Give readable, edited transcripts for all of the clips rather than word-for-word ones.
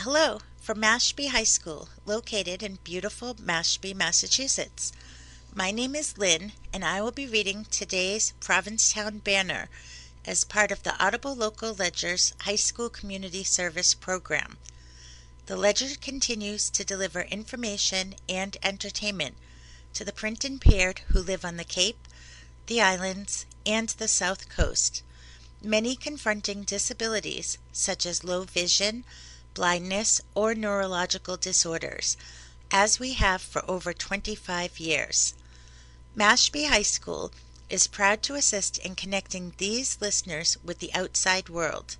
Hello from Mashpee High School, located in beautiful Mashpee, Massachusetts. My name is Lynn, and I will be reading today's Provincetown banner as part of the Audible Local Ledger's High School Community Service Program. The Ledger continues to deliver information and entertainment to the print-impaired who live on the Cape, the islands, and the South Coast, many confronting disabilities such as low vision, blindness, or neurological disorders, as we have for over 25 years. Mashpee High School is proud to assist in connecting these listeners with the outside world.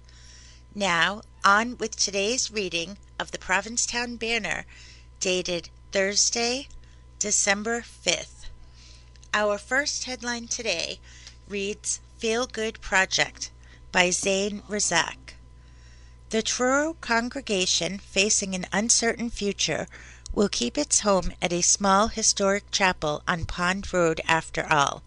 Now, on with today's reading of the Provincetown banner, dated Thursday, December 5th. Our first headline today reads, Feel Good Project by Zain Razak. The Truro congregation, facing an uncertain future, will keep its home at a small historic chapel on Pond Road after all.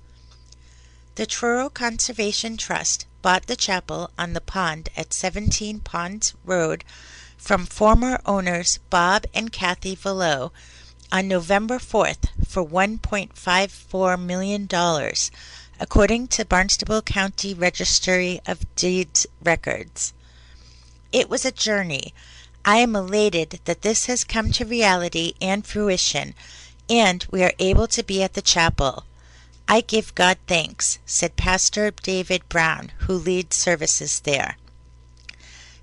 The Truro Conservation Trust bought the chapel on the pond at 17 Ponds Road from former owners Bob and Kathy Velo on November 4th for $1.54 million, according to Barnstable County Registry of Deeds records. It was a journey. I am elated that this has come to reality and fruition, and we are able to be at the chapel. I give God thanks, said Pastor David Brown, who leads services there.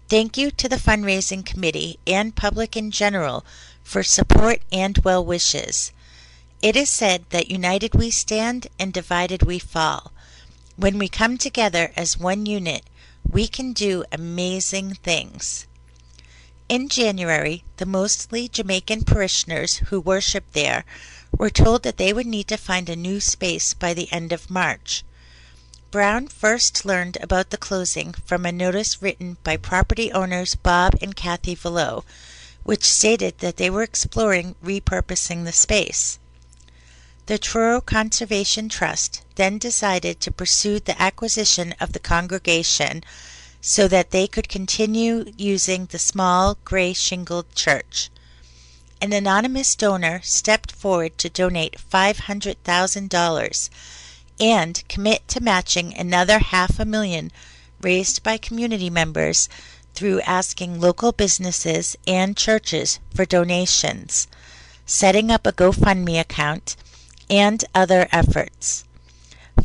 Thank you to the fundraising committee and public in general for support and well wishes. It is said that united we stand and divided we fall. When we come together as one unit, we can do amazing things. In January, the mostly Jamaican parishioners who worship there were told that they would need to find a new space by the end of March. Brown first learned about the closing from a notice written by property owners Bob and Kathy Velo, which stated that they were exploring repurposing the space. The Truro Conservation Trust then decided to pursue the acquisition of the congregation so that they could continue using the small gray shingled church. An anonymous donor stepped forward to donate $500,000 and commit to matching another $500,000 raised by community members through asking local businesses and churches for donations, setting up a GoFundMe account, and other efforts.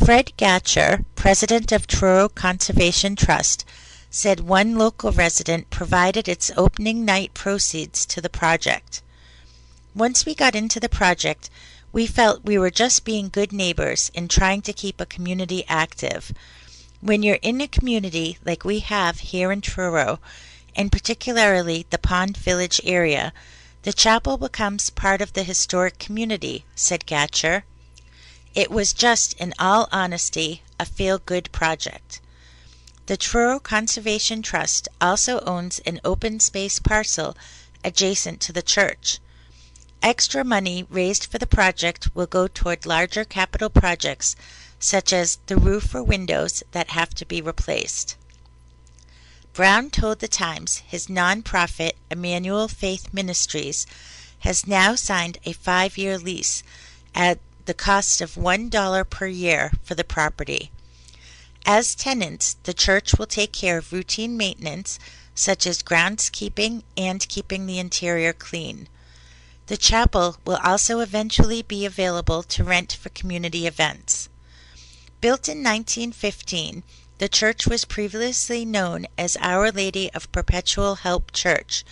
Fred Gatcher, president of Truro Conservation Trust, said one local resident provided its opening night proceeds to the project. Once we got into the project, we felt we were just being good neighbors and trying to keep a community active. When you're in a community like we have here in Truro, and particularly the Pond Village area, the chapel becomes part of the historic community, said Gatcher. It was just, in all honesty, a feel-good project. The Truro Conservation Trust also owns an open space parcel adjacent to the church. Extra money raised for the project will go toward larger capital projects, such as the roof or windows that have to be replaced. Brown told the Times his nonprofit, Emmanuel Faith Ministries, has now signed a 5-year lease at the cost of $1 per year for the property. As tenants, the church will take care of routine maintenance, such as groundskeeping and keeping the interior clean. The chapel will also eventually be available to rent for community events. Built in 1915, the church was previously known as Our Lady of Perpetual Help Church,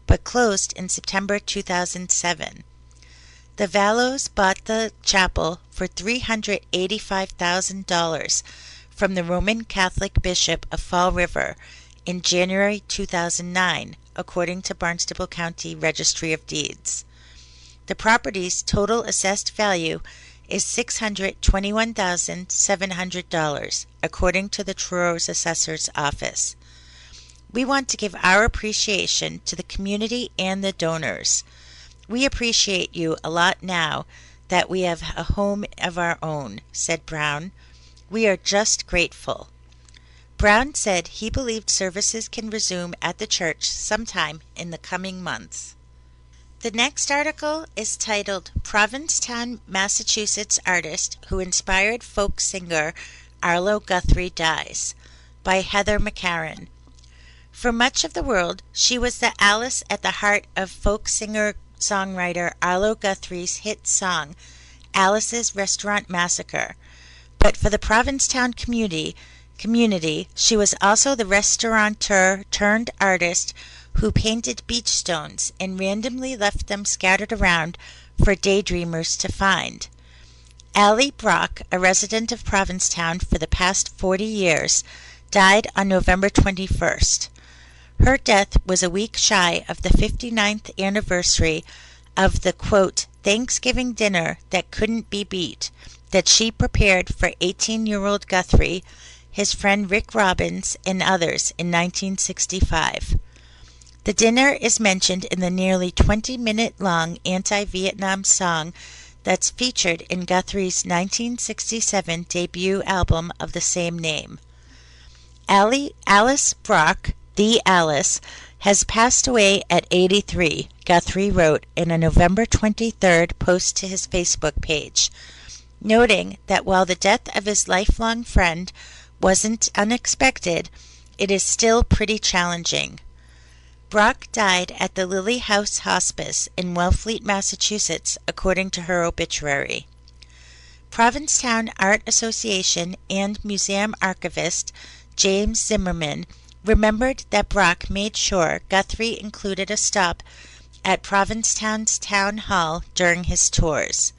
but closed in September 2007. The Valos bought the chapel for $385,000 from the Roman Catholic Bishop of Fall River in January 2009, according to Barnstable County Registry of Deeds. The property's total assessed value is $621,700, according to the Truro's Assessor's Office. We want to give our appreciation to the community and the donors. We appreciate you a lot now that we have a home of our own, said Brown. We are just grateful. Brown said he believed services can resume at the church sometime in the coming months. The next article is titled Provincetown, Massachusetts Artist Who Inspired Folk Singer Arlo Guthrie Dies by Heather McCarran. For much of the world, she was the Alice at the heart of folk singer-songwriter Arlo Guthrie's hit song, Alice's Restaurant Massacre. But for the Provincetown community, she was also the restaurateur turned artist who painted beach stones and randomly left them scattered around for daydreamers to find. Allie Brock, a resident of Provincetown for the past 40 years, died on November 21st. Her death was a week shy of the 59th anniversary of the, quote, Thanksgiving dinner that couldn't be beat that she prepared for 18-year-old Guthrie, his friend Rick Robbins, and others in 1965. The dinner is mentioned in the nearly 20-minute-long anti-Vietnam song that's featured in Guthrie's 1967 debut album of the same name. Alice Brock, the Alice, has passed away at 83, Guthrie wrote in a November 23rd post to his Facebook page, noting that while the death of his lifelong friend wasn't unexpected, it is still pretty challenging. Brock died at the Lily House Hospice in Wellfleet, Massachusetts, according to her obituary. Provincetown Art Association and museum archivist James Zimmerman remembered that Brock made sure Guthrie included a stop at Provincetown's Town Hall during his tours.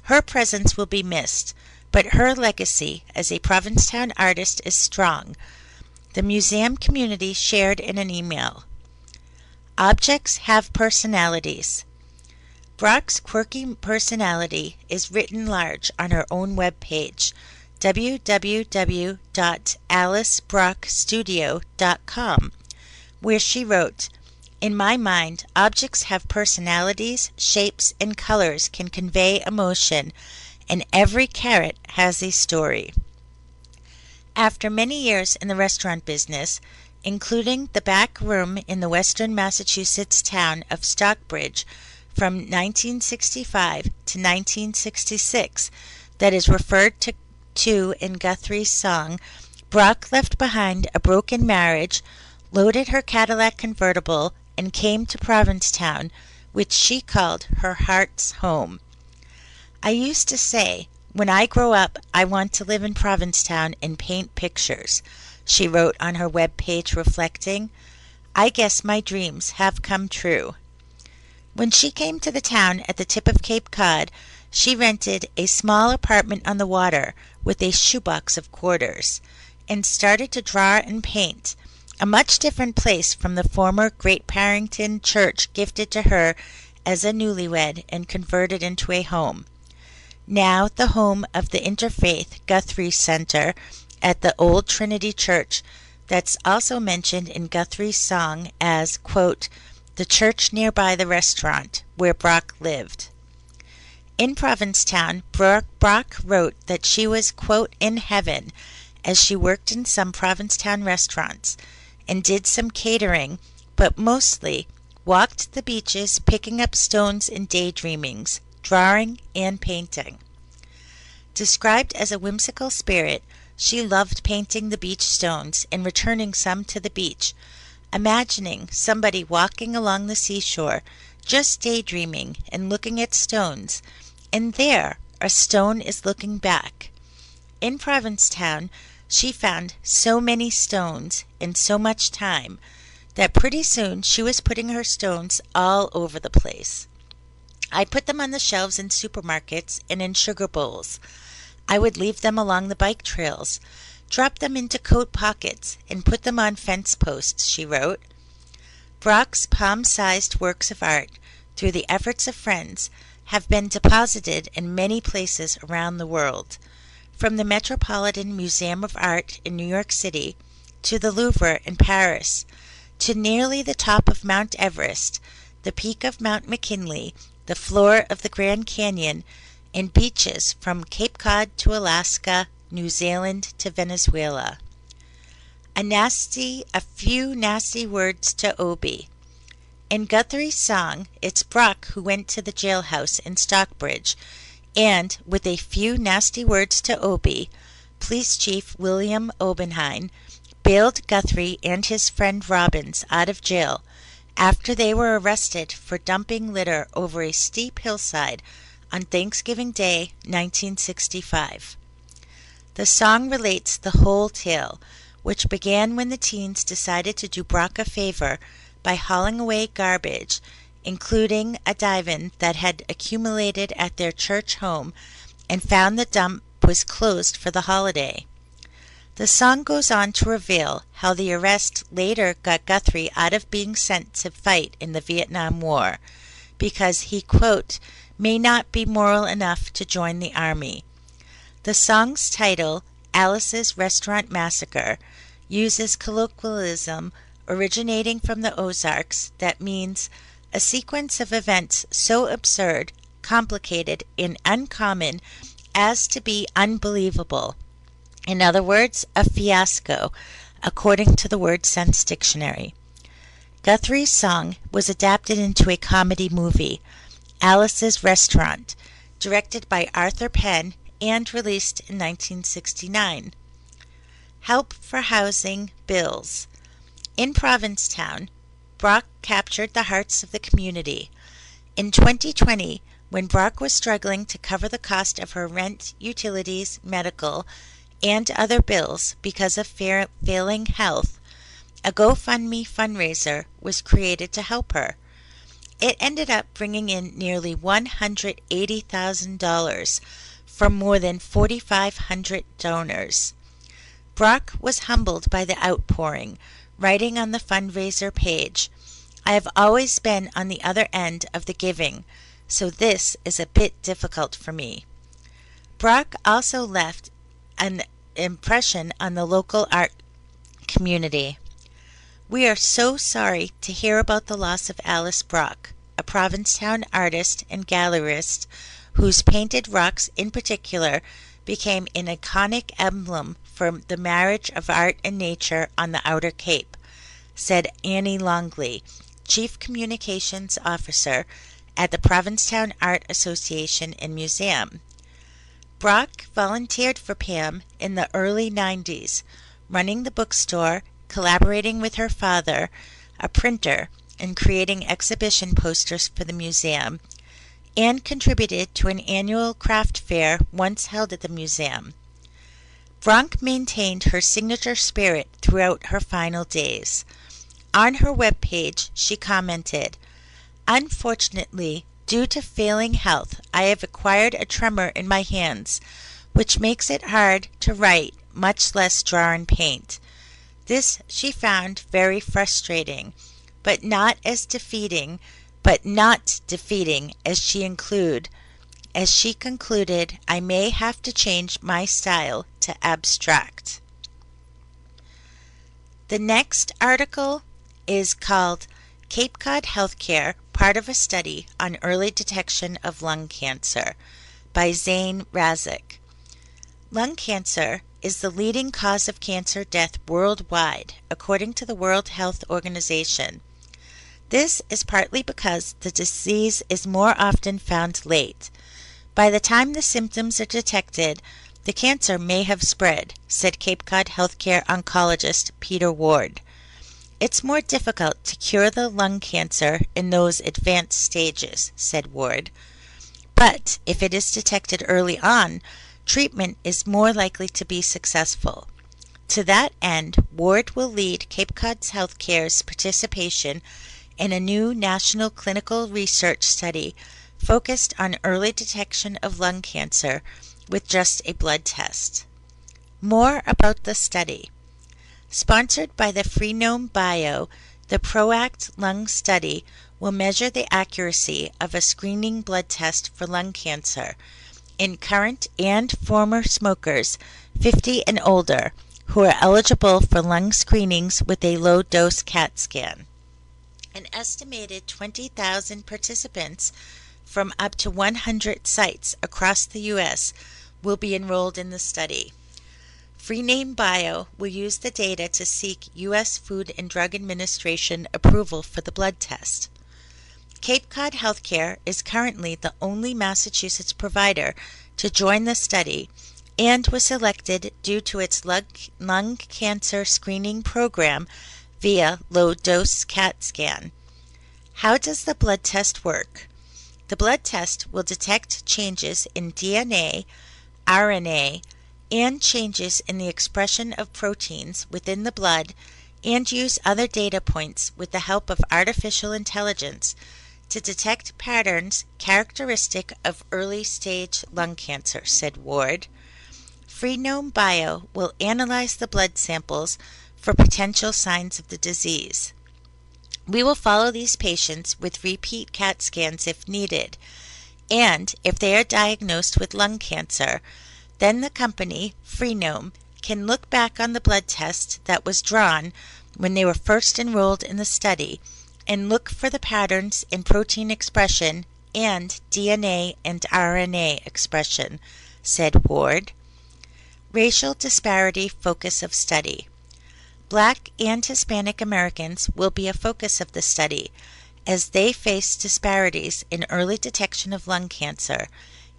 Her presence will be missed, but her legacy as a Provincetown artist is strong, the museum community shared in an email. Objects have personalities. Brock's quirky personality is written large on her own webpage, www.alicebrockstudio.com, where she wrote, In my mind, objects have personalities, shapes, and colors can convey emotion, and every carrot has a story. After many years in the restaurant business, including the back room in the western Massachusetts town of Stockbridge from 1965 to 1966, that is referred to in Guthrie's song, Brock left behind a broken marriage, loaded her Cadillac convertible, and came to Provincetown, which she called her heart's home. I used to say, when I grow up, I want to live in Provincetown and paint pictures, she wrote on her webpage, reflecting, I guess my dreams have come true. When she came to the town at the tip of Cape Cod, she rented a small apartment on the water with a shoebox of quarters and started to draw and paint, a much different place from the former Great Parrington Church gifted to her as a newlywed and converted into a home. Now the home of the Interfaith Guthrie Center at the Old Trinity Church, that's also mentioned in Guthrie's song as, quote, the church nearby the restaurant where Brock lived. In Provincetown, Brock wrote that she was, quote, in heaven as she worked in some Provincetown restaurants and did some catering, but mostly walked the beaches picking up stones and daydreamings, drawing and painting. Described as a whimsical spirit, she loved painting the beach stones and returning some to the beach, imagining somebody walking along the seashore, just daydreaming and looking at stones, and there a stone is looking back. In Provincetown, she found so many stones in so much time that pretty soon she was putting her stones all over the place. I put them on the shelves in supermarkets and in sugar bowls. I would leave them along the bike trails, drop them into coat pockets, and put them on fence posts, she wrote. Brock's palm-sized works of art, through the efforts of friends, have been deposited in many places around the world, from the Metropolitan Museum of Art in New York City to the Louvre in Paris, to nearly the top of Mount Everest, the peak of Mount McKinley, the floor of the Grand Canyon, and beaches from Cape Cod to Alaska, New Zealand to Venezuela. A few nasty words to Obie. In Guthrie's song, it's Brock who went to the jailhouse in Stockbridge, and, with a few nasty words to Obie, Police Chief William Obenheim bailed Guthrie and his friend Robbins out of jail after they were arrested for dumping litter over a steep hillside on Thanksgiving Day, 1965. The song relates the whole tale, which began when the teens decided to do Brock a favor by hauling away garbage, including a divan that had accumulated at their church home, and found the dump was closed for the holiday. The song goes on to reveal how the arrest later got Guthrie out of being sent to fight in the Vietnam War, because he, quote, may not be moral enough to join the army. The song's title, Alice's Restaurant Massacre, uses colloquialism originating from the Ozarks that means a sequence of events so absurd, complicated, and uncommon as to be unbelievable. In other words, a fiasco, according to the Word Sense Dictionary. Guthrie's song was adapted into a comedy movie, Alice's Restaurant, directed by Arthur Penn and released in 1969. Help for housing bills. In Provincetown, Brock captured the hearts of the community. In 2020, when Brock was struggling to cover the cost of her rent, utilities, medical, and other bills because of failing health, a GoFundMe fundraiser was created to help her. It ended up bringing in nearly $180,000 from more than 4,500 donors. Brock was humbled by the outpouring, writing on the fundraiser page, I have always been on the other end of the giving, so this is a bit difficult for me. Brock also left an impression on the local art community. We are so sorry to hear about the loss of Alice Brock, a Provincetown artist and gallerist whose painted rocks in particular became an iconic emblem for the marriage of art and nature on the Outer Cape, said Annie Longley, Chief Communications Officer at the Provincetown Art Association and Museum. Brock volunteered for Pam in the early 90s, running the bookstore, collaborating with her father, a printer, and creating exhibition posters for the museum, and contributed to an annual craft fair once held at the museum. Brock maintained her signature spirit throughout her final days. On her webpage, she commented, Unfortunately, due to failing health, I have acquired a tremor in my hands, which makes it hard to write, much less draw and paint. This she found very frustrating, but not defeating as she concluded, I may have to change my style to abstract. The next article is called Cape Cod Healthcare, Part of a Study on Early Detection of Lung Cancer by Zane Razik. Lung cancer is the leading cause of cancer death worldwide, according to the World Health Organization. This is partly because the disease is more often found late. By the time the symptoms are detected, the cancer may have spread, said Cape Cod healthcare oncologist Peter Ward. It's more difficult to cure the lung cancer in those advanced stages, said Ward. But if it is detected early on, treatment is more likely to be successful. To that end, Ward will lead Cape Cod's Healthcare's participation in a new national clinical research study focused on early detection of lung cancer with just a blood test. More about the study. Sponsored by the Freenome Bio, the PROACT Lung Study will measure the accuracy of a screening blood test for lung cancer in current and former smokers 50 and older who are eligible for lung screenings with a low-dose CAT scan. An estimated 20,000 participants from up to 100 sites across the U.S. will be enrolled in the study. Freename Bio will use the data to seek U.S. Food and Drug Administration approval for the blood test. Cape Cod Healthcare is currently the only Massachusetts provider to join the study and was selected due to its lung cancer screening program via low-dose CAT scan. How does the blood test work? The blood test will detect changes in DNA, RNA, and changes in the expression of proteins within the blood and use other data points with the help of artificial intelligence to detect patterns characteristic of early-stage lung cancer, said Ward. Freenome Bio will analyze the blood samples for potential signs of the disease. We will follow these patients with repeat CAT scans if needed, and if they are diagnosed with lung cancer, then the company, Freenome, can look back on the blood test that was drawn when they were first enrolled in the study and look for the patterns in protein expression and DNA and RNA expression, said Ward. Racial disparity focus of study. Black and Hispanic Americans will be a focus of the study as they face disparities in early detection of lung cancer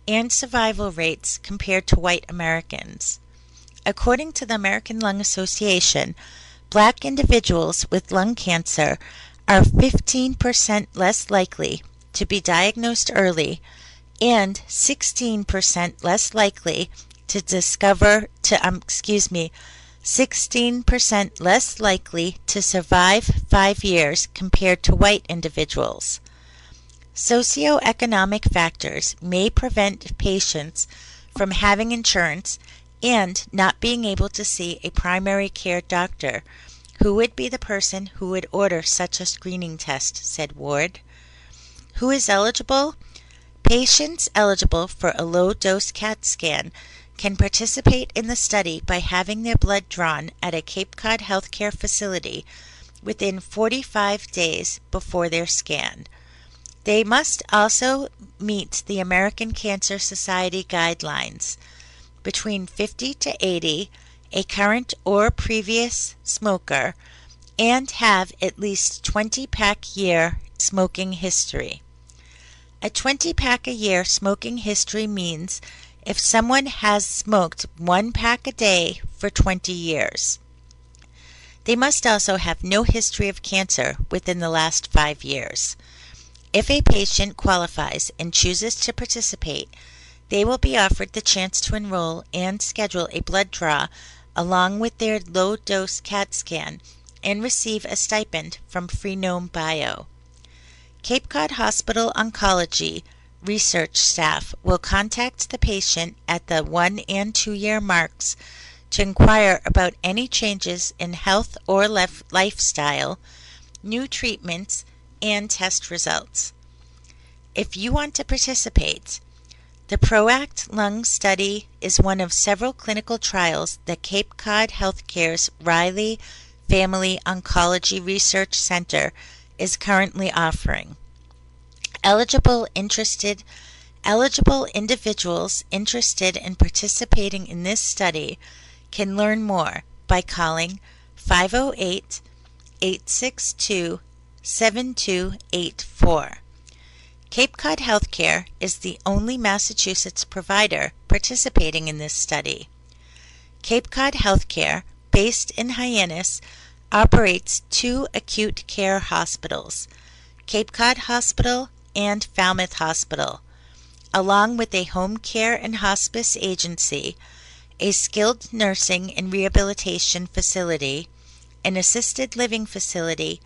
and survival rates compared to white Americans. According to the American Lung Association, Black individuals with lung cancer are 15% less likely to be diagnosed early and 16% less likely to 16% less likely to survive 5 years compared to white individuals. Socioeconomic factors may prevent patients from having insurance and not being able to see a primary care doctor, who would be the person who would order such a screening test, said Ward. Who is eligible? Patients eligible for a low-dose CAT scan can participate in the study by having their blood drawn at a Cape Cod healthcare facility within 45 days before their scan. They must also meet the American Cancer Society guidelines, between 50 to 80, a current or previous smoker, and have at least 20-pack year smoking history. A 20-pack a year smoking history means if someone has smoked 1 pack a day for 20 years. They must also have no history of cancer within the last 5 years. If a patient qualifies and chooses to participate, they will be offered the chance to enroll and schedule a blood draw along with their low-dose CAT scan and receive a stipend from Freenome Bio. Cape Cod Hospital Oncology research staff will contact the patient at the 1 and 2 year marks to inquire about any changes in health or lifestyle, new treatments, and test results. If you want to participate, the PROACT Lung Study is one of several clinical trials that Cape Cod Healthcare's Riley Family Oncology Research Center is currently offering. Eligible individuals interested in participating in this study can learn more by calling 508-862-7284. Cape Cod Healthcare is the only Massachusetts provider participating in this study. Cape Cod Healthcare, based in Hyannis, operates 2 acute care hospitals, Cape Cod Hospital and Falmouth Hospital, along with a home care and hospice agency, a skilled nursing and rehabilitation facility, an assisted living facility,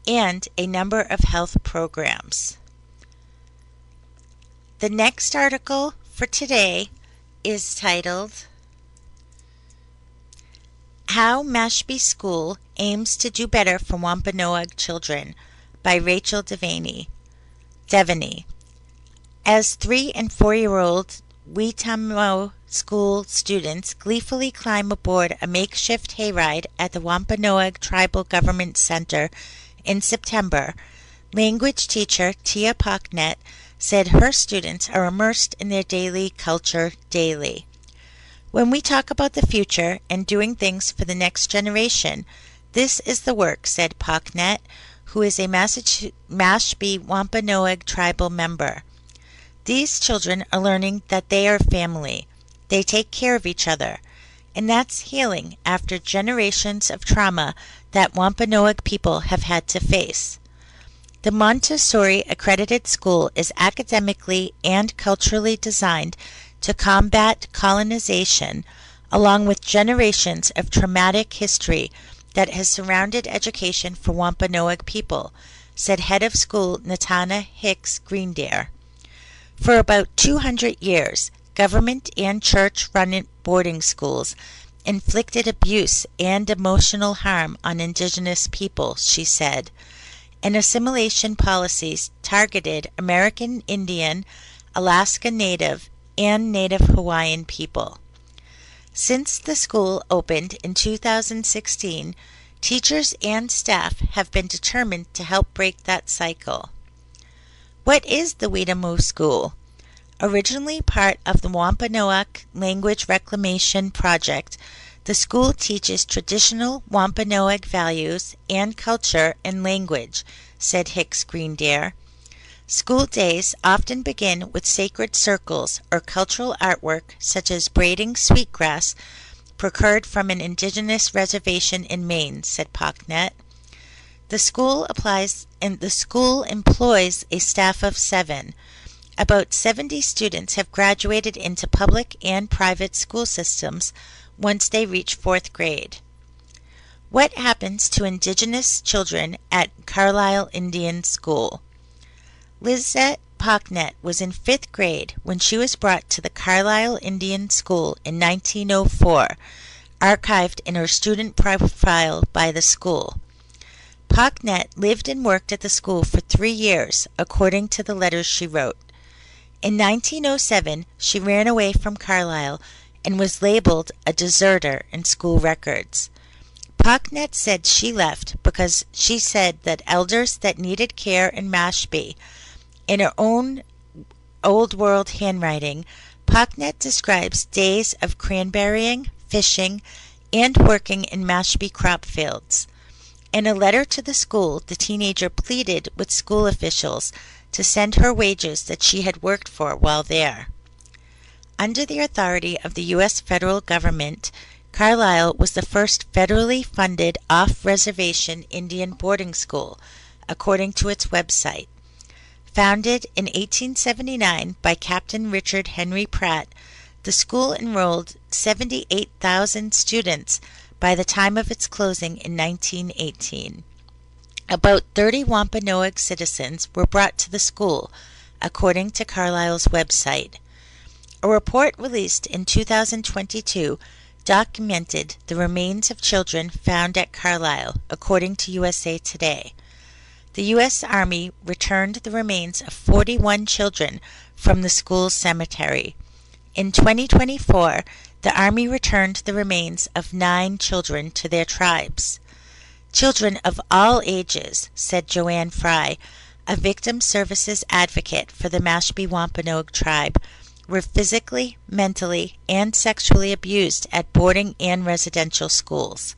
and a number of health programs. The next article for today is titled, How Mashpee School Aims to Do Better for Wampanoag Children by Rachel Devaney. As 3 and 4-year-old Weetamo School students gleefully climb aboard a makeshift hayride at the Wampanoag Tribal Government Center in September, language teacher Tia Pocknet said her students are immersed in their daily culture daily. When we talk about the future and doing things for the next generation, this is the work, said Pocknet, who is a Mashpee Wampanoag tribal member. These children are learning that they are family. They take care of each other. And that's healing after generations of trauma that Wampanoag people have had to face. The Montessori accredited school is academically and culturally designed to combat colonization, along with generations of traumatic history that has surrounded education for Wampanoag people, said head of school Natana Hicks Greendare. For about 200 years, government and church-run boarding schools inflicted abuse and emotional harm on Indigenous people, she said, and assimilation policies targeted American Indian, Alaska Native, and Native Hawaiian people. Since the school opened in 2016, teachers and staff have been determined to help break that cycle. What is the Weetamoo School? Originally part of the Wampanoag Language Reclamation Project, the school teaches traditional Wampanoag values and culture and language, said Hicks Greendare. School days often begin with sacred circles or cultural artwork such as braiding sweetgrass procured from an indigenous reservation in Maine, said Pocknet. The school employs a staff of 7. About 70 students have graduated into public and private school systems once they reach 4th grade. What happens to Indigenous children at Carlisle Indian School? Lizette Pocknet was in 5th grade when she was brought to the Carlisle Indian School in 1904, archived in her student profile by the school. Pocknet lived and worked at the school for 3 years, according to the letters she wrote. In 1907, she ran away from Carlisle and was labeled a deserter in school records. Pocknet said she left because she said that elders that needed care in Mashpee. In her own Old World handwriting, Pocknet describes days of cranberrying, fishing, and working in Mashpee crop fields. In a letter to the school, the teenager pleaded with school officials to send her wages that she had worked for while there. Under the authority of the U.S. federal government, Carlisle was the first federally funded off-reservation Indian boarding school, according to its website. Founded in 1879 by Captain Richard Henry Pratt, the school enrolled 78,000 students by the time of its closing in 1918. About 30 Wampanoag citizens were brought to the school, according to Carlisle's website. A report released in 2022 documented the remains of children found at Carlisle, according to USA Today. The U.S. Army returned the remains of 41 children from the school's cemetery. In 2024, the Army returned the remains of 9 children to their tribes. Children of all ages, said Joanne Fry, a victim services advocate for the Mashpee Wampanoag tribe, were physically, mentally, and sexually abused at boarding and residential schools.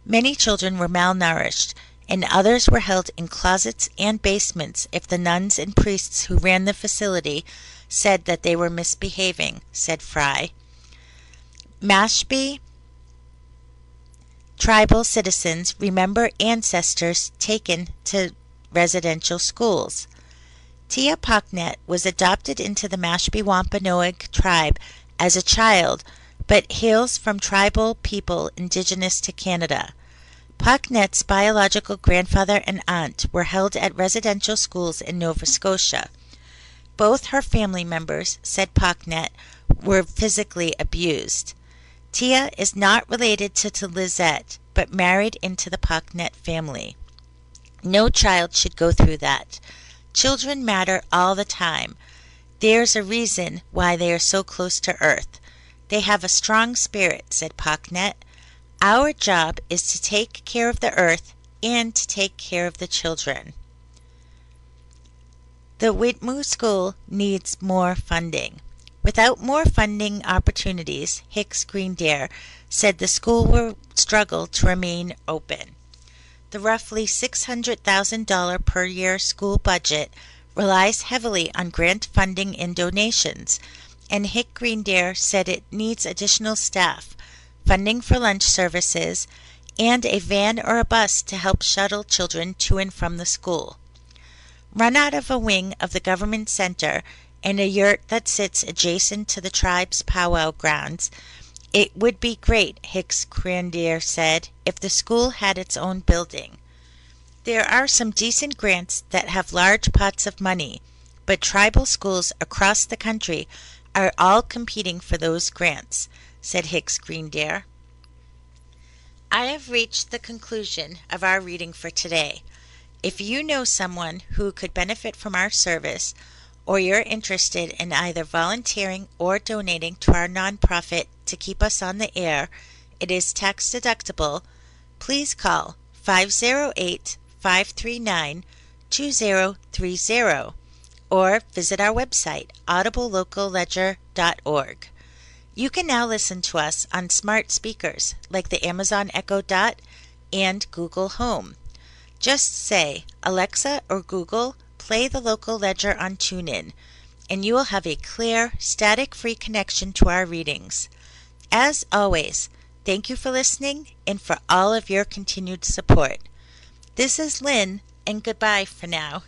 Many children were malnourished, and others were held in closets and basements if the nuns and priests who ran the facility said that they were misbehaving, said Fry. Mashpee tribal citizens remember ancestors taken to residential schools. Tia Pocknet was adopted into the Mashpee Wampanoag tribe as a child, but hails from tribal people indigenous to Canada. Pocknet's biological grandfather and aunt were held at residential schools in Nova Scotia. Both her family members, said Pocknet, were physically abused. Tia is not related to Lizette, but married into the Pocknet family. No child should go through that. Children matter all the time. There's a reason why they are so close to Earth. They have a strong spirit, said Pocknet. Our job is to take care of the Earth and to take care of the children. The Weetamoo School needs more funding. Without more funding opportunities, Hicks Green Dare said the school will struggle to remain open. The roughly $600,000 per year school budget relies heavily on grant funding and donations, and Hick Green Dare said it needs additional staff, funding for lunch services, and a van or a bus to help shuttle children to and from the school. Run out of a wing of the government center and a yurt that sits adjacent to the tribe's powwow grounds, it would be great, Hicks Green Dare said, if the school had its own building. There are some decent grants that have large pots of money, but tribal schools across the country are all competing for those grants, said Hicks Green Dare. I have reached the conclusion of our reading for today. If you know someone who could benefit from our service, or you're interested in either volunteering or donating to our nonprofit to keep us on the air, it is tax deductible. Please call 508-539-2030 or visit our website, audiblelocalledger.org. You can now listen to us on smart speakers like the Amazon Echo Dot and Google Home. Just say, Alexa or Google, play the local ledger on TuneIn, and you will have a clear, static-free connection to our readings. As always, thank you for listening and for all of your continued support. This is Lynn, and goodbye for now.